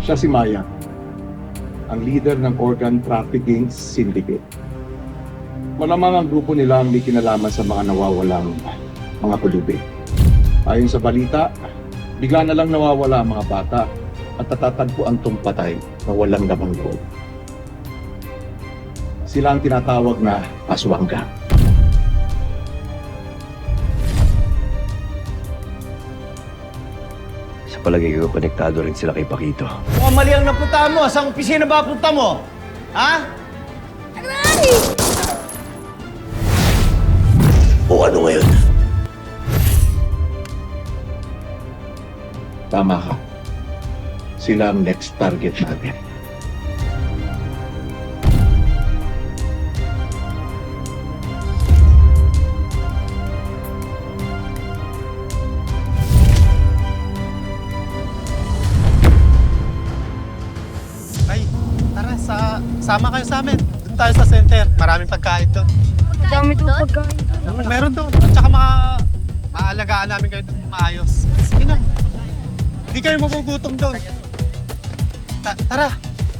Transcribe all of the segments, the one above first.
Siya si Maya, ang leader ng organ trafficking syndicate. Malamang ang grupo nila ang may kinalaman sa mga nawawalang mga pulubi. Ayon sa balita, bigla na lang nawawala ang mga bata at natatagpuan tong patay na walang lamang loob. Sila ang tinatawag na aswangga. Sa palagay ko, konektado rin sila kay Paquito. Mukhang mali ang napunta mo. Saan opisina ba punta mo? Ha? O ano ngayon? Tama ka. Sila ang next target natin. Ay, tara, sama kayo sa amin. Doon tayo sa center. Maraming pagkain doon. Dami itong pagkain. Meron doon. At saka maaalagaan namin kayo doon maayos. Sige na. Hindi kayo magugutom doon. Tara,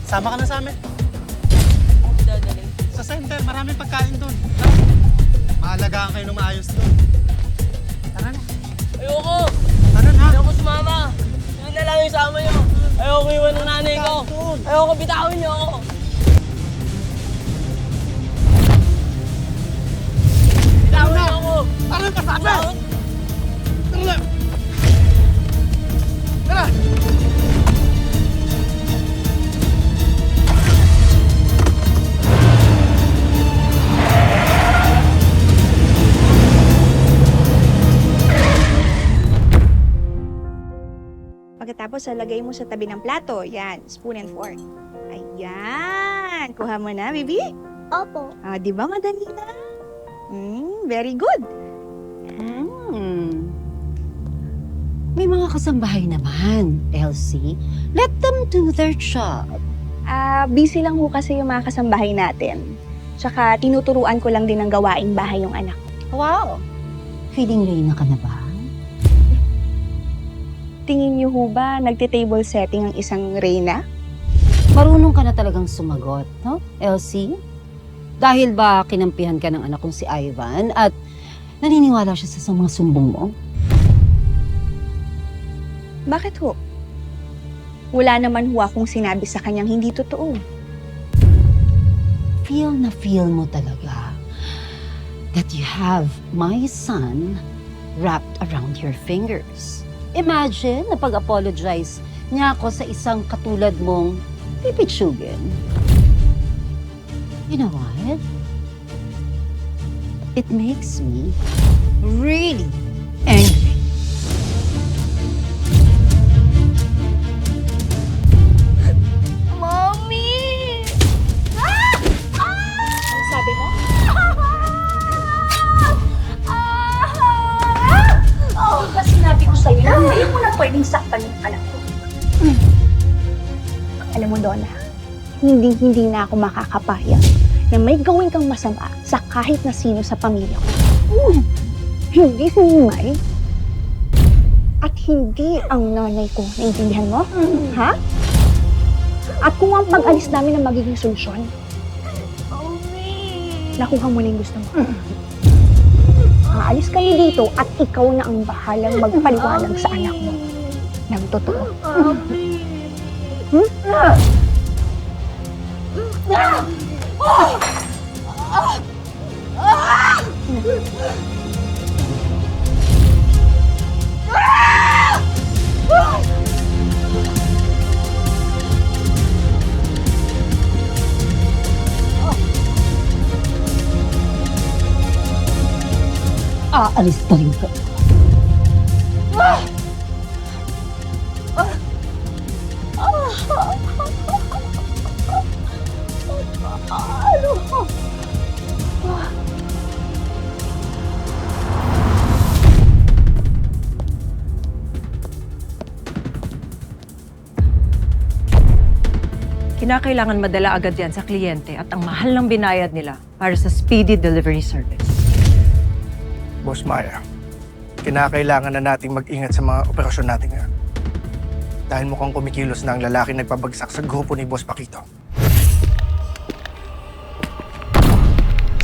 sama ka na sa amin. Sa center, maraming pagkain doon. Tara. Maalagaan kayo ng maayos doon. Tara na. Ayoko! Tara na. Ayoko sumama! Yun na lang yung sama nyo! Ayoko iwan ng nanay ko! Ayoko bitawin nyo ako! Bitawin nyo ako! Tara na, sabi! Tara na! Tara! Pagkatapos, lagay mo sa tabi ng plato. Yan, spoon and fork. Ayan. Kuha mo na, baby. Opo. Di ba madali na? Very good. May mga kasambahay naman, Elsie. Let them do their job. Busy lang ho kasi yung mga kasambahay natin. Tsaka tinuturuan ko lang din ng gawaing bahay yung anak ko. Wow! Feeling Reyna ka na ba? Tingin niyo ho ba nagte-table setting ang isang reyna? Marunong ka na talagang sumagot, no, Elsie? Dahil ba kinampihan ka ng anak kong si Ivan at naniniwala siya sa mga sumbong mo? Bakit ho? Wala naman ho akong sinabi sa kanyang hindi totoo. Feel mo talaga that you have my son wrapped around your fingers. Imagine na pag-apologize niya ako sa isang katulad mong pipitsugin. You know what? It makes me really angry. Mommy! Ano sabi mo? Diba sinabi ko sa'yo na hindi mo na pwedeng saktan yung anak ko. Alam mo, Donna, hindi na ako makakapayag na may gawin kang masama sa kahit na sino sa pamilya ko. Hindi si Nimay at hindi ang nanay ko. Naintindihan mo? Ha? At kung ang pag-alis namin ang magiging solusyon, nakuha mo na yung gusto mo. Aalis kayo dito at ikaw na ang bahalang magpaliwanag sa anak mo ng totoo. Aalis na rin ko. Kinakailangan madala agad yan sa kliyente at ang mahal ng binayad nila para sa speedy delivery service. Boss Maya, kinakailangan na nating mag-ingat sa mga operasyon natin ngayon. Dahil mukhang kumikilos na ang lalaki nagpabagsak sa grupo ni Boss Paquito.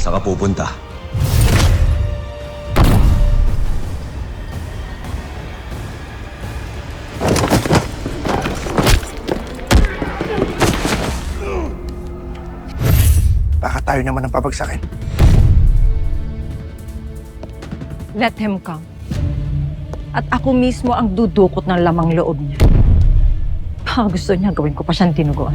Saan ka pupunta? Baka tayo naman ang pabagsakin. Let him come. At ako mismo ang dudukot ng lamang loob niya. Baka gusto niya gawin ko pa siyang tinuguan.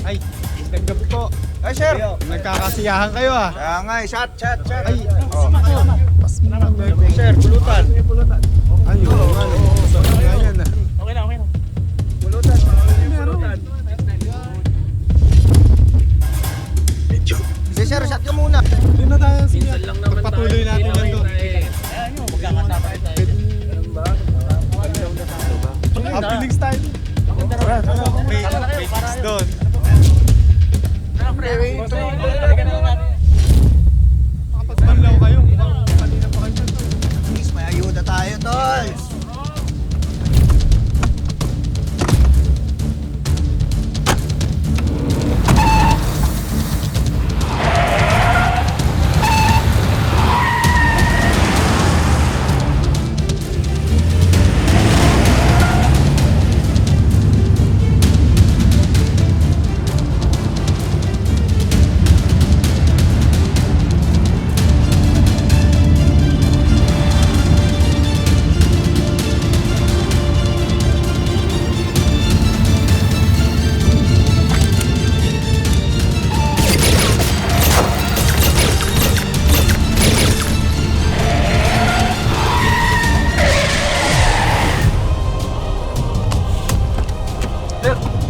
Ay, gabi po. Ay, sir. Nagkakasiyahan kayo ah. Kaya nga eh, shot. Ay, pas mo naman. Sir, pulutan. Ay, yun. Ayan na. Okay na. Pulutan. Sige, sir, shot ka muna. Hindi na tayo. Minsan lang naman Pagpatuloy natin yan doon. Ayan nyo, magkakasama rin tayo. Feeling style. May fix doon. Makapagbanlaw kayo. Kanina pa kayo. Please, may ayuda tayo, tol.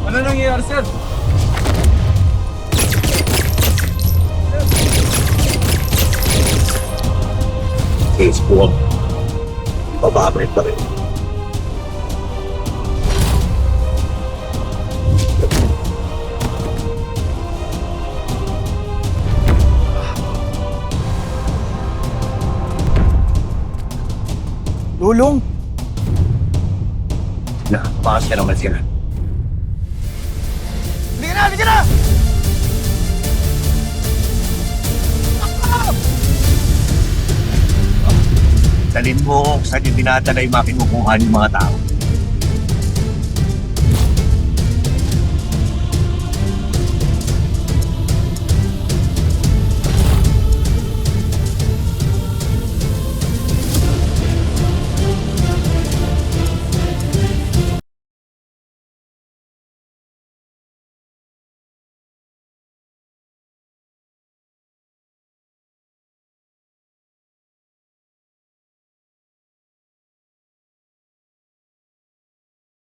Ano nangyayari, sir? Case po. Bababalik pa rin. Lulong. Nakapakas ka naman sila. Halika na! Dalhin mo kung saan yung dinadala yung mga kinukuha ng mga tao.